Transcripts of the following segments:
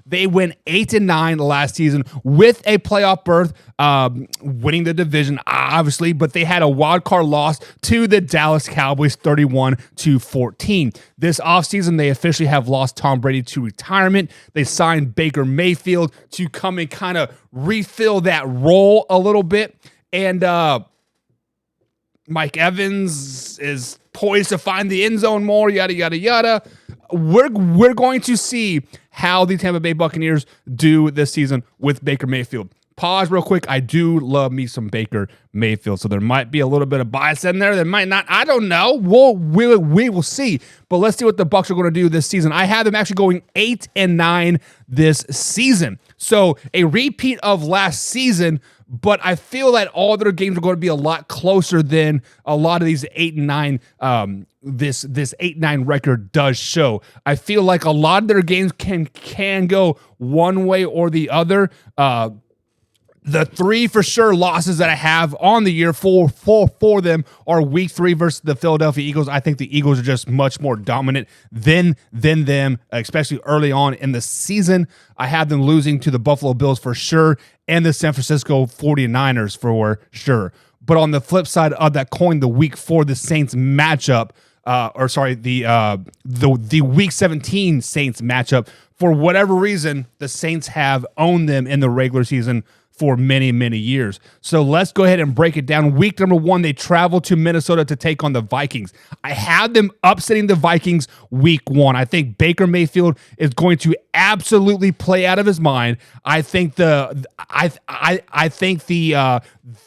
They went 8-9 last season with a playoff berth, winning the division, obviously, but they had a wild card loss to the Dallas Cowboys 31-14. This offseason, they officially have lost Tom Brady to retirement. They signed Baker Mayfield to come and kind of refill that role a little bit. And Mike Evans is poised to find the end zone more, yada, yada, yada. We're going to see how the Tampa Bay Buccaneers do this season with Baker Mayfield. Pause real quick. I do love me some Baker Mayfield, so there might be a little bit of bias in there. There might not. I don't know. We will see. But let's see what the Bucs are going to do this season. I have them actually going 8-9 this season. So a repeat of last season, but I feel that all their games are going to be a lot closer than a lot of these 8-9. This 8-9 record does show. I feel like a lot of their games can go one way or the other. The three for sure losses that I have on the year for them are week 3 versus the Philadelphia Eagles. I think the Eagles are just much more dominant than them, especially early on in the season. I have them losing to the Buffalo Bills for sure and the San Francisco 49ers for sure. But on the flip side of that coin, the week 4, the Saints matchup, the week 17 Saints matchup, for whatever reason, the Saints have owned them in the regular season for many, many years. So let's go ahead and break it down. Week number 1, they travel to Minnesota to take on the Vikings. I have them upsetting the Vikings week 1. I think Baker Mayfield is going to absolutely play out of his mind. I think the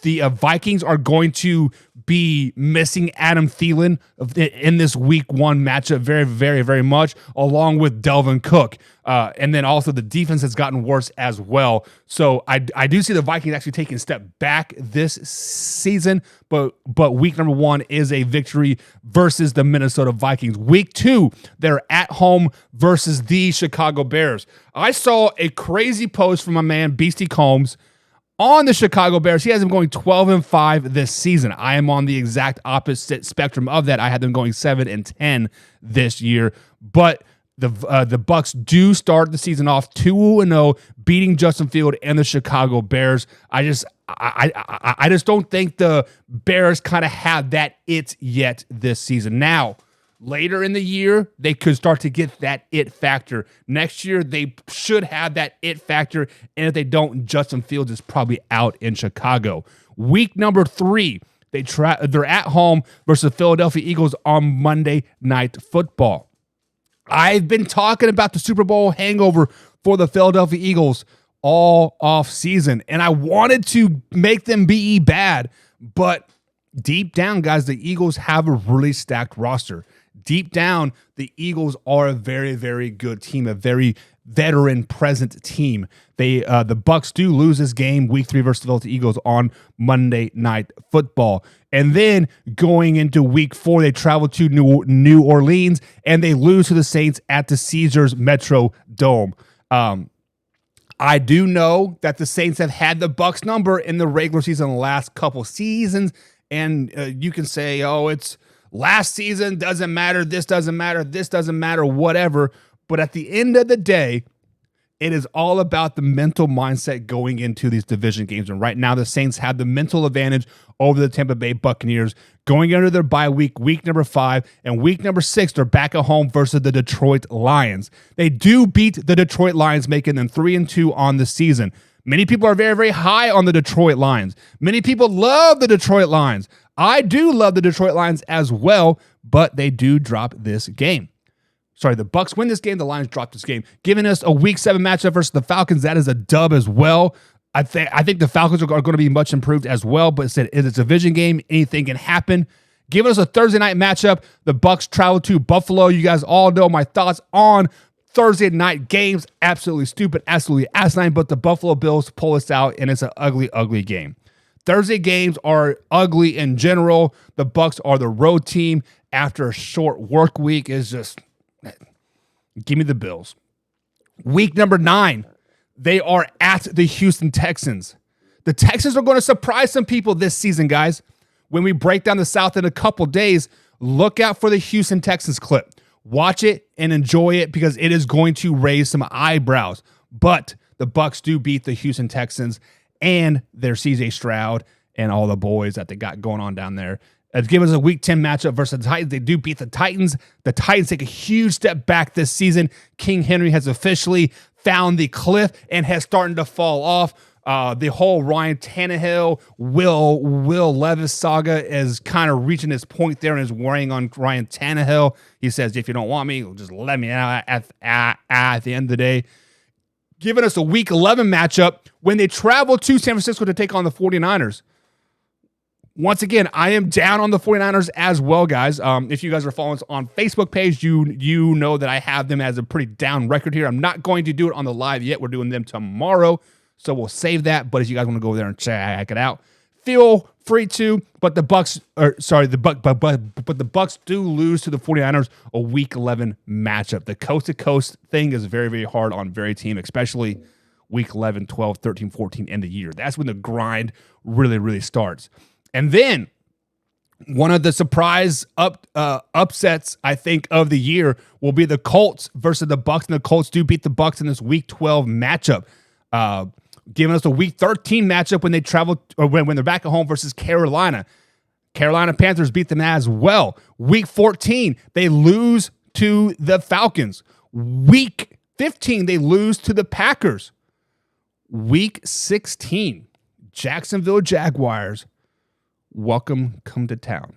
Vikings are going to be missing Adam Thielen in this week 1 matchup very, very, very much, along with Delvin Cook. And then also the defense has gotten worse as well. So I do see the Vikings actually taking a step back this season, but week number 1 is a victory versus the Minnesota Vikings. Week 2, they're at home versus the Chicago Bears. I saw a crazy post from my man Beastie Combs on the Chicago Bears. He has them going 12-5 this season. I am on the exact opposite spectrum of that. I had them going 7-10 this year, but the Bucs do start the season off 2-0, beating Justin Field and the Chicago Bears. I just don't think the Bears kind of have that it yet this season. Now, later in the year, they could start to get that it factor. Next year, they should have that it factor, and if they don't, Justin Fields is probably out in Chicago. Week number 3, they're at home versus the Philadelphia Eagles on Monday Night Football. I've been talking about the Super Bowl hangover for the Philadelphia Eagles all off season, and I wanted to make them be bad, but deep down, guys, the Eagles have a really stacked roster. Deep down, the Eagles are a very, very good team, a very veteran present team. The Bucs do lose this game week 3 versus the Philadelphia Eagles on Monday Night Football. And then going into week 4, they travel to New Orleans and they lose to the Saints at the Caesars Metrodome. I do know that the Saints have had the Bucs number in the regular season the last couple seasons, and you can say, oh, it's last season, doesn't matter, this doesn't matter, whatever. But at the end of the day, it is all about the mental mindset going into these division games. And right now, the Saints have the mental advantage over the Tampa Bay Buccaneers going into their bye week, week number 5, and week number 6, they're back at home versus the Detroit Lions. They do beat the Detroit Lions, making them 3-2 on the season. Many people are very, very high on the Detroit Lions. Many people love the Detroit Lions. I do love the Detroit Lions as well, but they do drop this game. Sorry, the Bucs win this game. The Lions drop this game, giving us a Week 7 matchup versus the Falcons. That is a dub as well. I think the Falcons are going to be much improved as well, but it's a division game. Anything can happen. Giving us a Thursday night matchup. The Bucs travel to Buffalo. You guys all know my thoughts on Thursday night games. Absolutely stupid, absolutely asinine, but the Buffalo Bills pull us out, and it's an ugly, ugly game. Thursday games are ugly in general. The Bucs are the road team after a short work week. Is just give me the Bills. Week number 9, they are at the Houston Texans. The Texans are going to surprise some people this season, guys. When we break down the South in a couple days, look out for the Houston Texans clip. Watch it and enjoy it because it is going to raise some eyebrows. But the Bucs do beat the Houston Texans and their CJ Stroud and all the boys that they got going on down there. It's given us a Week 10 matchup versus the Titans. They do beat the Titans. The Titans take a huge step back this season. King Henry has officially found the cliff and has started to fall off. The whole Ryan Tannehill, Will Levis saga is kind of reaching its point there and is worrying on Ryan Tannehill. He says, if you don't want me, just let me out at the end of the day. Giving us a Week 11 matchup when they travel to San Francisco to take on the 49ers. Once again, I am down on the 49ers as well, guys. If you guys are following us on Facebook page, you know that I have them as a pretty down record here. I'm not going to do it on the live yet. We're doing them tomorrow, so we'll save that. But if you guys want to go there and check it out, feel free to. But the Bucs do lose to the 49ers a Week 11 matchup. The coast-to-coast thing is very, very hard on very team, especially Week 11, 12, 13, 14, end of year. That's when the grind really, really starts. And then one of the surprise upsets, I think, of the year will be the Colts versus the Bucs. And the Colts do beat the Bucs in this Week 12 matchup, giving us a Week 13 matchup when they travel or when they're back at home versus Carolina. Carolina Panthers beat them as well. Week 14, they lose to the Falcons. Week 15, they lose to the Packers. Week 16, Jacksonville Jaguars. Welcome, come to town.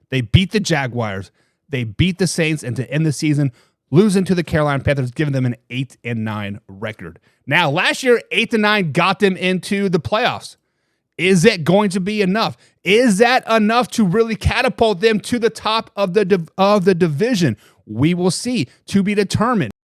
They beat the Jaguars. They beat the Saints, and to end the season, losing to the Carolina Panthers, giving them an 8-9 record. Now, last year, 8-9 got them into the playoffs. Is it going to be enough? Is that enough to really catapult them to the top of the division? We will see, to be determined.